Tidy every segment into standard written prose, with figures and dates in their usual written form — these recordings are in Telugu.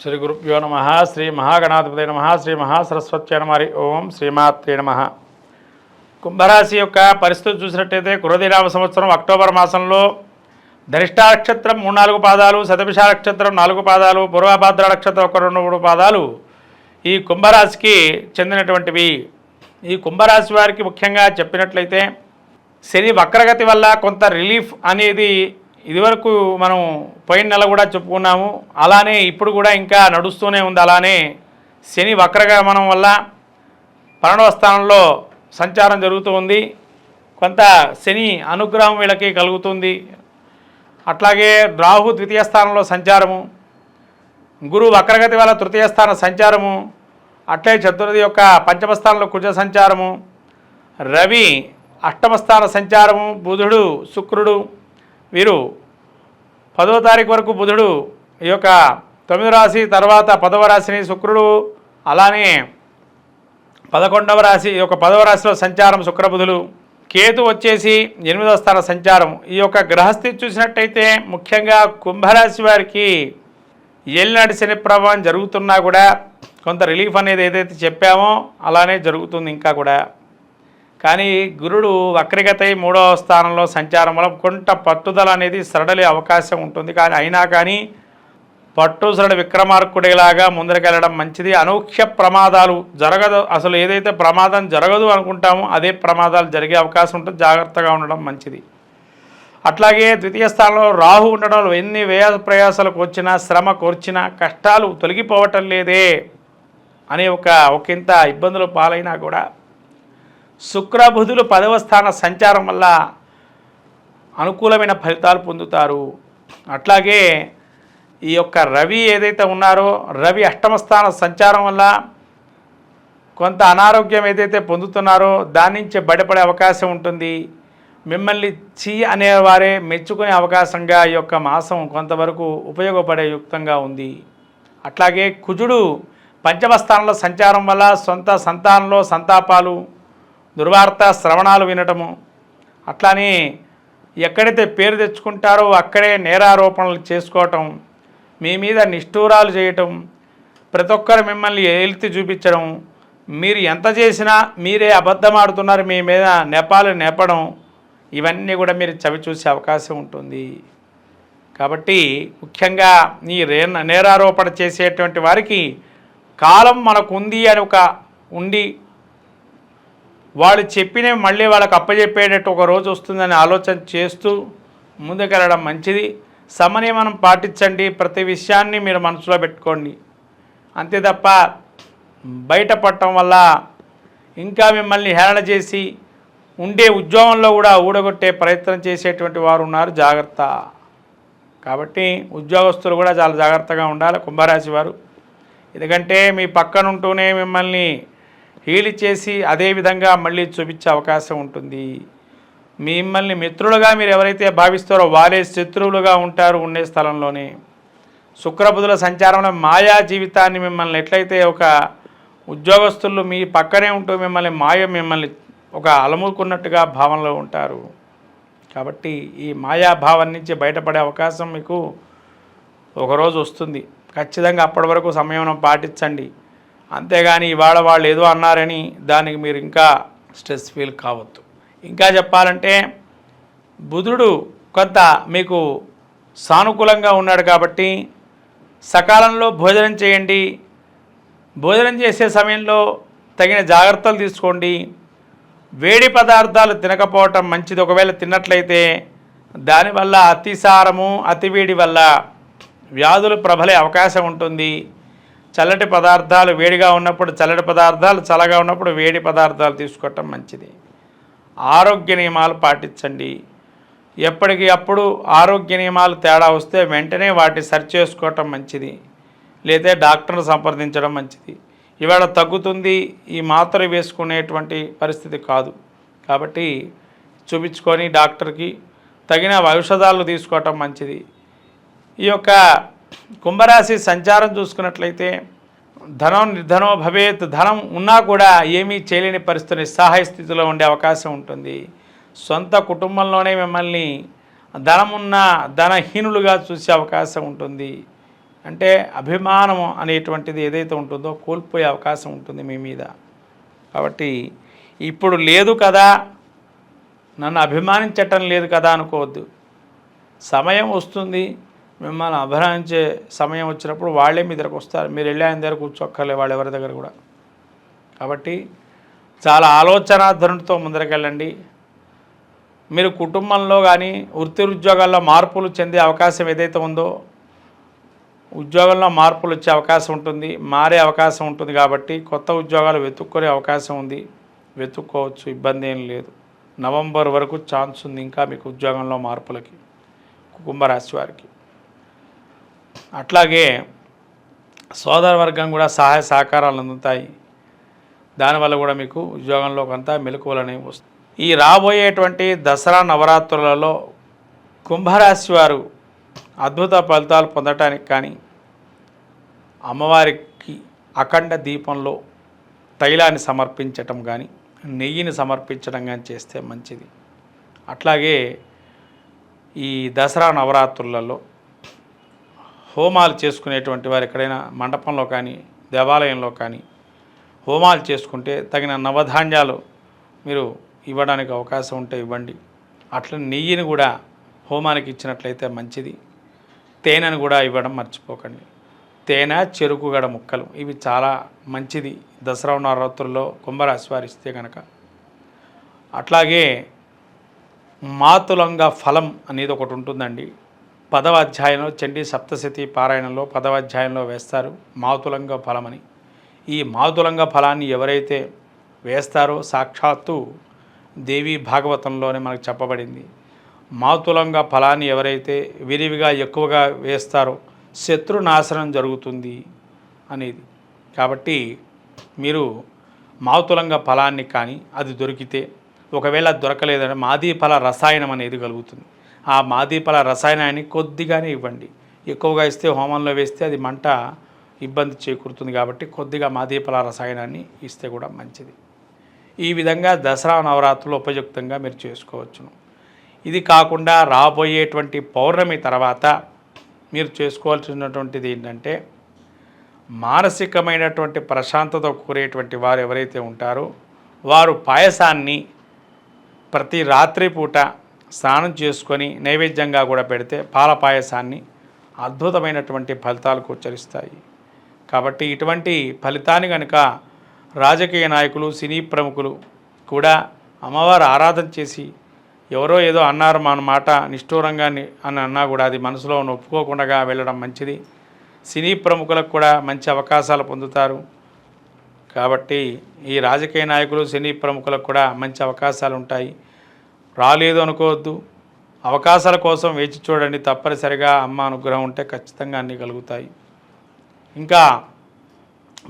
శ్రీ గురుభ్యో నమ. శ్రీ మహాగణాధిపతి నమ. శ్రీ మహాసరస్వత్యై నమ. ఓం శ్రీమాత్రే నమ. కుంభరాశి యొక్క పరిస్థితి చూసినట్టయితే కురదినామ సంవత్సరం అక్టోబర్ మాసంలో ధనిష్టా నక్షత్రం 3-4 పాదాలు, శతభిష నక్షత్రం 4 పాదాలు, పూర్వభాద్ర నక్షత్రం 1-2-3 పాదాలు ఈ కుంభరాశికి చెందినటువంటివి. ఈ కుంభరాశి వారికి ముఖ్యంగా చెప్పినట్లయితే శని వక్రగతి వల్ల కొంత రిలీఫ్ అనేది ఇదివరకు మనం పోయిన నెల కూడా చెప్పుకున్నాము. అలానే ఇప్పుడు కూడా ఇంకా నడుస్తూనే ఉంది. అలానే శని వక్రగమనం వల్ల 12వ స్థానంలో సంచారం జరుగుతూ ఉంది. కొంత శని అనుగ్రహం వీళ్ళకి కలుగుతుంది. అట్లాగే రాహు ద్వితీయ స్థానంలో సంచారము, గురు వక్రగతి వల్ల తృతీయ స్థాన సంచారము, అట్లే చతుర్థి యొక్క పంచమ స్థానంలో కుజ సంచారము, రవి అష్టమ స్థాన సంచారము, బుధుడు శుక్రుడు వీరు 10వ తారీఖు వరకు బుధుడు ఈ యొక్క 9వ రాశి, తర్వాత 10వ రాశిని శుక్రుడు, అలానే 11వ రాశి ఈ యొక్క 10వ రాశిలో సంచారం శుక్రబుధులు, కేతు వచ్చేసి 8వ స్థాన సంచారం. ఈ యొక్క గ్రహస్థితి చూసినట్టయితే ముఖ్యంగా కుంభరాశి వారికి ఏలినాటి శని ప్రభావం జరుగుతున్నా కూడా కొంత రిలీఫ్ అనేది ఏదైతే చెప్పామో అలానే జరుగుతుంది ఇంకా కూడా. కానీ గురుడు వక్రగతై 3వ స్థానంలో సంచారం వల్ల కొంత పట్టుదల అనేది సరళి అవకాశం ఉంటుంది. కానీ అయినా కానీ పట్టు సరళి విక్రమార్కుడిలాగా ముందరికెళ్ళడం మంచిది. అనూహ్య ప్రమాదాలు జరగదు. అసలు ఏదైతే ప్రమాదం జరగదు అనుకుంటామో అదే ప్రమాదాలు జరిగే అవకాశం ఉంటుంది. జాగ్రత్తగా ఉండడం మంచిది. అట్లాగే ద్వితీయ స్థానంలో రాహు ఉండడం ఎన్ని వ్యయ ప్రయాసాలకు వచ్చినా, శ్రమ కోర్చినా కష్టాలు తొలగిపోవటం లేదే అనే ఒకంత ఇబ్బందులు పాలైనా కూడా శుక్రబుధులు 10వ స్థాన సంచారం వల్ల అనుకూలమైన ఫలితాలు పొందుతారు. అట్లాగే ఈ యొక్క రవి ఏదైతే ఉన్నారో రవి అష్టమ స్థాన సంచారం వల్ల కొంత అనారోగ్యం ఏదైతే పొందుతున్నారో దాని నుంచి బయటపడే అవకాశం ఉంటుంది. మిమ్మల్ని అనేవారే మెచ్చుకునే అవకాశంగా ఈ యొక్క మాసం కొంతవరకు ఉపయోగపడే యుక్తంగా ఉంది. అట్లాగే కుజుడు పంచమ స్థానంలో సంచారం వల్ల సొంత సంతానంలో సంతాపాలు, దుర్వార్త శ్రవణాలు వినటము, అట్లానే ఎక్కడైతే పేరు తెచ్చుకుంటారో అక్కడే నేరారోపణలు చేసుకోవటం, మీ మీద నిష్ఠూరాలు చేయటం, ప్రతి ఒక్కరు మిమ్మల్ని ఎత్తి చూపించడం, మీరు ఎంత చేసినా మీరే అబద్ధం ఆడుతున్నారు మీ మీద నెపాలు నెపడం, ఇవన్నీ కూడా మీరు చవి చూసే అవకాశం ఉంటుంది. కాబట్టి ముఖ్యంగా ఈ నేరారోపణ చేసేటువంటి వారికి కాలం మనకు ఉంది అని ఉండి వాళ్ళు చెప్పినవి మళ్ళీ వాళ్ళకి అప్పచెప్పేటట్టు ఒక రోజు వస్తుందని ఆలోచన చేస్తూ ముందుకెళ్ళడం మంచిది. సమనియమనం పాటించండి. ప్రతి విషయాన్ని మీరు మనసులో పెట్టుకోండి. అంతే తప్ప బయటపడటం వల్ల ఇంకా మిమ్మల్ని హేళన చేసి ఉండే ఉద్యోగంలో కూడా ఊడగొట్టే ప్రయత్నం చేసేటువంటి వారు ఉన్నారు. జాగ్రత్త. కాబట్టి ఉద్యోగస్తులు కూడా చాలా జాగ్రత్తగా ఉండాలి కుంభరాశి వారు. ఎందుకంటే మీ పక్కనుంటూనే మిమ్మల్ని హీలి చేసి అదేవిధంగా మళ్ళీ చూపించే అవకాశం ఉంటుంది. మిమ్మల్ని మిత్రులుగా మీరు ఎవరైతే భావిస్తారో వారే శత్రువులుగా ఉంటారు ఉండే స్థలంలోనే. శుక్రబుధుల సంచారంలో మాయా జీవితాన్ని మిమ్మల్ని ఎట్లయితే ఒక ఉద్యోగస్తులు మీ పక్కనే ఉంటూ మిమ్మల్ని ఒక అలముకున్నట్టుగా భావనలో ఉంటారు. కాబట్టి ఈ మాయాభావం నుంచి బయటపడే అవకాశం మీకు ఒకరోజు వస్తుంది. ఖచ్చితంగా అప్పటి వరకు సంయమనం పాటించండి. అంతేగాని ఇవాళ వాళ్ళు ఏదో అన్నారని దానికి మీరు ఇంకా స్ట్రెస్ ఫీల్ కావద్దు. ఇంకా చెప్పాలంటే బుధుడు కొంత మీకు సానుకూలంగా ఉన్నాడు కాబట్టి సకాలంలో భోజనం చేయండి. భోజనం చేసే సమయంలో తగిన జాగ్రత్తలు తీసుకోండి. వేడి పదార్థాలు తినకపోవటం మంచిది. ఒకవేళ తిన్నట్లయితే దానివల్ల అతిసారము, అతివేడి వల్ల వ్యాధులు ప్రబలే అవకాశం ఉంటుంది. చల్లటి పదార్థాలు వేడిగా ఉన్నప్పుడు చల్లటి పదార్థాలు, చల్లగా ఉన్నప్పుడు వేడి పదార్థాలు తీసుకోవటం మంచిది. ఆరోగ్య నియమాలు పాటించండి. ఎప్పటికీ అప్పుడు ఆరోగ్య నియమాలు తేడా వస్తే వెంటనే వాటిని సరి చేసుకోవటం మంచిది. లేదా డాక్టర్ను సంప్రదించడం మంచిది. ఇవాళ తగ్గుతుంది ఈ మాత్రలు వేసుకునేటువంటి పరిస్థితి కాదు. కాబట్టి చూపించుకొని డాక్టర్కి తగిన ఔషధాలు తీసుకోవటం మంచిది. ఈ యొక్క కుంభరాశి సంచారం చూసుకున్నట్లయితే ధనం నిర్ధనో భవేత్. ధనం ఉన్నా కూడా ఏమీ చేయలేని పరిస్థితి, నిస్సహాయ స్థితిలో ఉండే అవకాశం ఉంటుంది. సొంత కుటుంబంలోనే మిమ్మల్ని ధనమున్న ధనహీనులుగా చూసే అవకాశం ఉంటుంది. అంటే అభిమానం అనేటువంటిది ఏదైతే ఉంటుందో కోల్పోయే అవకాశం ఉంటుంది మీ మీద. కాబట్టి ఇప్పుడు లేదు కదా, నన్ను అభిమానించటం లేదు కదా అనుకోవద్దు. సమయం వస్తుంది, మిమ్మల్ని అభిమానించే సమయం వచ్చినప్పుడు వాళ్ళే మీ దగ్గరకు వస్తారు. మీరు వెళ్ళి ఆయన దగ్గర కూర్చోక్కర్లే, వాళ్ళు ఎవరి దగ్గర కూడా. కాబట్టి చాలా ఆలోచన ధోరణితో ముందరకెళ్ళండి. మీరు కుటుంబంలో కానీ వృత్తి ఉద్యోగాల్లో మార్పులు చెందే అవకాశం ఏదైతే ఉందో, ఉద్యోగంలో మార్పులు వచ్చే అవకాశం ఉంటుంది, మారే అవకాశం ఉంటుంది. కాబట్టి కొత్త ఉద్యోగాలు వెతుక్కునే అవకాశం ఉంది, వెతుక్కోవచ్చు, ఇబ్బంది ఏం లేదు. నవంబర్ వరకు ఛాన్స్ ఉంది ఇంకా మీకు ఉద్యోగంలో మార్పులకి, కుంభరాశి వారికి. అట్లాగే సోదర వర్గం కూడా సహాయ సహకారాలు అందుతాయి. దానివల్ల కూడా మీకు ఉద్యోగంలో కొంత మెలకువలు అనేవి వస్తాయి. ఈ రాబోయేటువంటి దసరా నవరాత్రులలో కుంభరాశి వారు అద్భుత ఫలితాలు పొందటానికి కానీ, అమ్మవారికి అఖండ దీపంలో తైలాన్ని సమర్పించటం కానీ, నెయ్యిని సమర్పించడం కానీ చేస్తే మంచిది. అట్లాగే ఈ దసరా నవరాత్రులలో హోమాలు చేసుకునేటువంటి వారు ఎక్కడైనా మండపంలో కానీ దేవాలయంలో కానీ హోమాలు చేసుకుంటే తగిన నవధాన్యాలు మీరు ఇవ్వడానికి అవకాశం ఉంటే ఇవ్వండి. అట్లా నెయ్యిని కూడా హోమానికి ఇచ్చినట్లయితే మంచిది. తేనెను కూడా ఇవ్వడం మర్చిపోకండి. తేనె, చెరుకు గడ ముక్కలు ఇవి చాలా మంచిది దసరా నవరాత్రుల్లో కుంభరాశి వారు ఇస్తే కనుక. అట్లాగే మాతులంగ ఫలం అనేది ఒకటి ఉంటుందండి. 10వ అధ్యాయంలో చండీ సప్తశతి పారాయణంలో 10వ అధ్యాయంలో వేస్తారు మాతులంగ ఫలమని. ఈ మాతులంగ ఫలాన్ని ఎవరైతే వేస్తారో సాక్షాత్తు దేవి భాగవతంలోనే మనకు చెప్పబడింది. మాతులంగ ఫలాన్ని ఎవరైతే విరివిగా ఎక్కువగా వేస్తారో శత్రునాశనం జరుగుతుంది అనేది. కాబట్టి మీరు మాతులంగ ఫలాన్ని కానీ అది దొరికితే, ఒకవేళ దొరకలేదంటే మాదీఫల రసాయనం అనేది కలుగుతుంది. ఆ మాదీఫల రసాయనాన్ని కొద్దిగానే ఇవ్వండి. ఎక్కువగా ఇస్తే హోమంలో వేస్తే అది మంట ఇబ్బంది చేకూరుతుంది. కాబట్టి కొద్దిగా మాదీఫల రసాయనాన్ని ఇస్తే కూడా మంచిది. ఈ విధంగా దసరా నవరాత్రులు ఉపయుక్తంగా మీరు చేసుకోవచ్చును. ఇది కాకుండా రాబోయేటువంటి పౌర్ణమి తర్వాత మీరు చేసుకోవాల్సినటువంటిది ఏంటంటే, మానసికమైనటువంటి ప్రశాంతత కోరేటువంటి వారు ఎవరైతే ఉంటారో వారు పాయసాన్ని ప్రతి రాత్రిపూట స్నానం చేసుకొని నైవేద్యంగా కూడా పెడితే పాల పాయసాన్ని అద్భుతమైనటువంటి ఫలితాలు గోచరిస్తాయి. కాబట్టి ఇటువంటి ఫలితాన్ని కనుక రాజకీయ నాయకులు, సినీ ప్రముఖులు కూడా అమ్మవారు ఆరాధన చేసి, ఎవరో ఏదో అన్నారు మన మాట నిష్ఠూరంగా అని అన్నా కూడా అది మనసులో ఒప్పుకోకుండా వెళ్ళడం మంచిది. సినీ ప్రముఖులకు కూడా మంచి అవకాశాలు పొందుతారు. కాబట్టి ఈ రాజకీయ నాయకులు, సినీ ప్రముఖులకు కూడా మంచి అవకాశాలు ఉంటాయి. రాలేదు అనుకోవద్దు, అవకాశాల కోసం వేచి చూడండి. తప్పనిసరిగా అమ్మ అనుగ్రహం ఉంటే ఖచ్చితంగా అన్నీ కలుగుతాయి. ఇంకా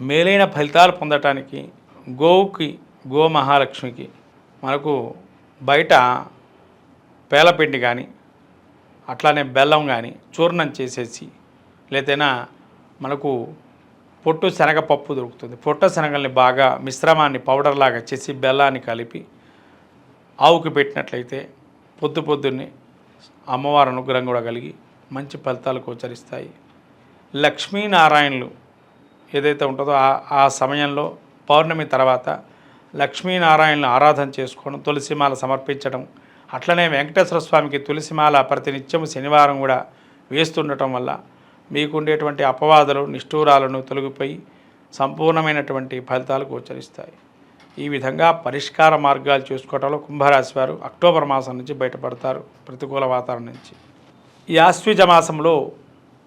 మేలైన ఫలితాలు పొందటానికి గోవుకి, గో మహాలక్ష్మికి మనకు బయట పేలపిండి కానీ అట్లానే బెల్లం కానీ చూర్ణం చేసేసి, లేదైనా మనకు పొట్టు శనగపప్పు దొరుకుతుంది, పొట్ట శనగల్ని బాగా మిశ్రమాన్ని పౌడర్ లాగా చేసి బెల్లాన్ని కలిపి ఆవుకి పెట్టినట్లయితే పొద్దున్నే అమ్మవారి అనుగ్రహం కూడా కలిగి మంచి ఫలితాలు గోచరిస్తాయి. లక్ష్మీనారాయణులు ఏదైతే ఉంటుందో ఆ సమయంలో పౌర్ణమి తర్వాత లక్ష్మీనారాయణులు ఆరాధన చేసుకోవడం, తులసిమాల సమర్పించడం, అట్లనే వెంకటేశ్వర స్వామికి తులసిమాల ప్రతినిత్యం శనివారం కూడా వేస్తుండటం వల్ల మీకు ఉండేటువంటి అపవాదులు, నిష్ఠూరాలను తొలగిపోయి సంపూర్ణమైనటువంటి ఫలితాలు గోచరిస్తాయి. ఈ విధంగా పరిష్కార మార్గాలు చూసుకోవడంలో కుంభరాశి వారు అక్టోబర్ మాసం నుంచి బయటపడతారు ప్రతికూల వాతావరణం నుంచి. ఈ ఆశ్వీజ మాసంలో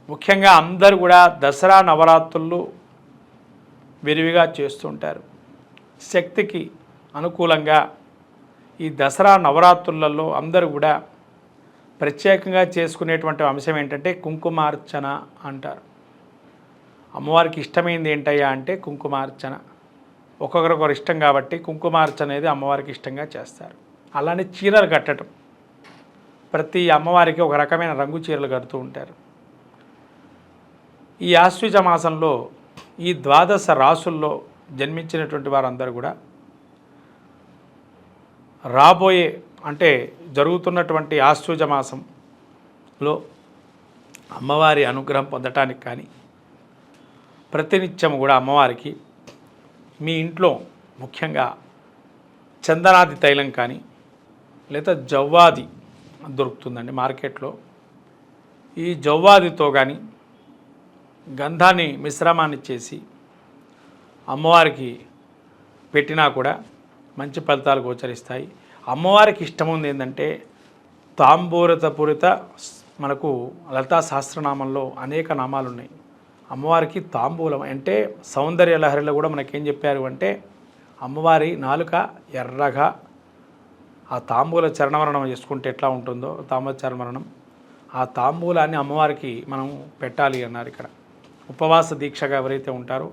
ముఖ్యంగా అందరూ కూడా దసరా నవరాత్రులు విరివిగా చేస్తుంటారు. శక్తికి అనుకూలంగా ఈ దసరా నవరాత్రులలో అందరూ కూడా ప్రత్యేకంగా చేసుకునేటువంటి అంశం ఏంటంటే కుంకుమార్చన అంటారు. అమ్మవారికి ఇష్టమైంది ఏంటయ్యా అంటే కుంకుమార్చన. ఒక్కొక్కరొకరు ఇష్టం కాబట్టి కుంకుమార్చన అనేది అమ్మవారికి ఇష్టంగా చేస్తారు. అలానే చీరలు కట్టడం, ప్రతి అమ్మవారికి ఒక రకమైన రంగు చీరలు కడుతూ ఉంటారు. ఈ ఆశ్వీజ మాసంలో ఈ 12 రాసుల్లో జన్మించినటువంటి వారందరూ కూడా రాబోయే అంటే జరుగుతున్నటువంటి ఆశ్వీజ మాసంలో అమ్మవారి అనుగ్రహం పొందటానికి కానీ ప్రతినిత్యం కూడా అమ్మవారికి మీ ఇంట్లో ముఖ్యంగా చందనాది తైలం కానీ లేదా జవ్వాది దొరుకుతుందండి మార్కెట్లో. ఈ జవ్వాదితో కానీ గంధాన్ని మిశ్రమాన్ని చేసి అమ్మవారికి పెట్టినా కూడా మంచి ఫలితాలు గోచరిస్తాయి. అమ్మవారికి ఇష్టం ఉంది ఏంటంటే తాంబూరతపూరిత, మనకు లలితా సహస్రనామంలో అనేక నామాలు ఉన్నాయి. అమ్మవారికి తాంబూలం అంటే సౌందర్య లహరిలో కూడా మనకేం చెప్పారు అంటే అమ్మవారి నాలుక ఎర్రగా ఆ తాంబూల చరణమరణం చేసుకుంటే ఎట్లా ఉంటుందో తాంబూల చరణమరణం, ఆ తాంబూలాన్ని అమ్మవారికి మనం పెట్టాలి అన్నారు. ఇక్కడ ఉపవాస దీక్షగా ఎవరైతే ఉంటారో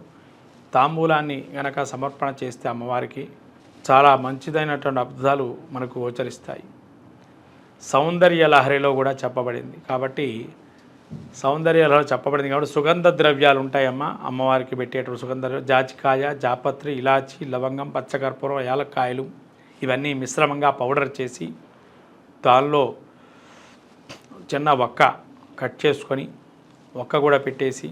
తాంబూలాన్ని గనక సమర్పణ చేస్తే అమ్మవారికి చాలా మంచిదైనటువంటి అద్భుతాలు మనకు గోచరిస్తాయి. సౌందర్య లహరిలో కూడా చెప్పబడింది కాబట్టి సౌందర్యాలలో చెప్పబడింది కాబట్టి సుగంధ ద్రవ్యాలు ఉంటాయమ్మ అమ్మవారికి పెట్టేటువంటి సుగంధ జాజికాయ, జాపత్రి, ఇలాచి, లవంగం, పచ్చకర్పూరం, యాలక్కాయలు ఇవన్నీ మిశ్రమంగా పౌడర్ చేసి దానిలో చిన్న ఒక్క కట్ చేసుకొని ఒక్క కూడా పెట్టేసి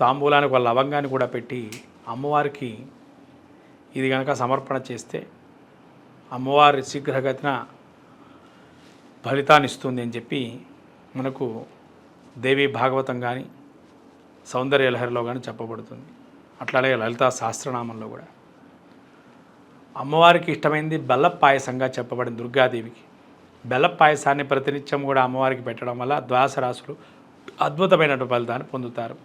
తాంబూలానికి ఒక లవంగాన్ని కూడా పెట్టి అమ్మవారికి ఇది కనుక సమర్పణ చేస్తే అమ్మవారి శీఘ్రగతిన ఫలితాన్ని ఇస్తుంది అని చెప్పి మనకు దేవి భాగవతం కానీ సౌందర్య లహరిలో కానీ చెప్పబడుతుంది. అట్లాగే లలితా సహస్రనామంలో కూడా అమ్మవారికి ఇష్టమైంది బెల్ల పాయసంగా చెప్పబడింది. దుర్గాదేవికి బెల్ల పాయసాన్ని ప్రతినిత్యం కూడా అమ్మవారికి పెట్టడం వల్ల ద్వాదశ రాశులు అద్భుతమైనటువంటి ఫలితాన్ని పొందుతారు.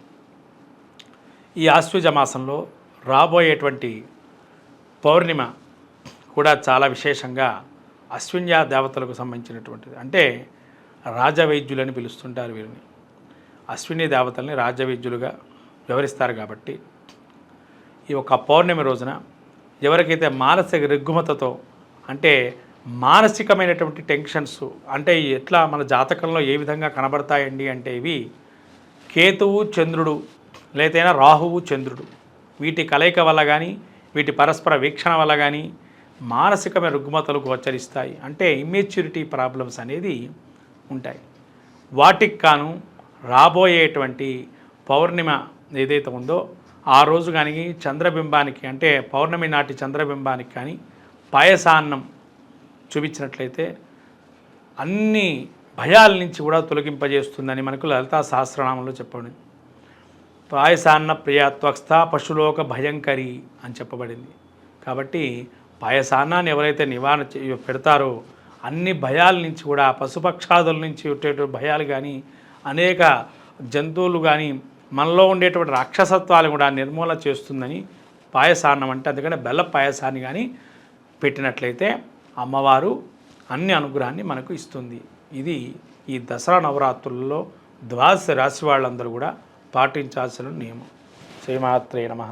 ఈ ఆశ్వయుజ మాసంలో రాబోయేటువంటి పౌర్ణిమ కూడా చాలా విశేషంగా అశ్విన్య దేవతలకు సంబంధించినటువంటిది. అంటే రాజవైద్యులని పిలుస్తుంటారు వీరిని. అశ్విని దేవతల్ని రాజవైద్యులుగా వ్యవహరిస్తారు కాబట్టి ఈ ఒక పౌర్ణమి రోజున ఎవరికైతే మానసిక రుగ్మతతో అంటే మానసికమైనటువంటి టెన్షన్స్ అంటే ఎట్లా మన జాతకంలో ఏ విధంగా కనబడతాయండి అంటే ఇవి కేతువు చంద్రుడు లేదైనా రాహువు చంద్రుడు వీటి కలయిక వల్ల కానీ వీటి పరస్పర వీక్షణ వల్ల కానీ మానసికమైన రుగ్మతలు గోచరిస్తాయి. అంటే ఇమ్మెచ్యూరిటీ ప్రాబ్లమ్స్ అనేది ఉంటాయి. వాటికి కాను రాబోయేటువంటి పౌర్ణిమ ఏదైతే ఉందో ఆ రోజు కానీ చంద్రబింబానికి అంటే పౌర్ణమి నాటి చంద్రబింబానికి కానీ పాయసాన్నం చూపించినట్లయితే అన్ని భయాల నుంచి కూడా తొలగింపజేస్తుందని మనకు లలితా సహస్రనామంలో చెప్పబడింది. పాయసాన్న ప్రియాత్వస్థ పశులోక భయంకరి అని చెప్పబడింది. కాబట్టి పాయసాన్నాన్ని ఎవరైతే నివారణ పెడతారో అన్ని భయాల నుంచి కూడా పశుపక్షాదుల నుంచి ఉండేటువంటి భయాలు కానీ అనేక జంతువులు కానీ మనలో ఉండేటువంటి రాక్షసత్వాలు కూడా నిర్మూలన చేస్తుందని పాయసాన్నం అంటే అందుకని బెల్ల పాయసాన్ని కానీ పెట్టినట్లయితే అమ్మవారు అన్ని అనుగ్రహాన్ని మనకు ఇస్తుంది. ఇది ఈ దసరా నవరాత్రులలో ద్వాదశ రాశి వాళ్ళందరూ కూడా పాటించాల్సిన నియమం. శ్రీమాత్రే నమః.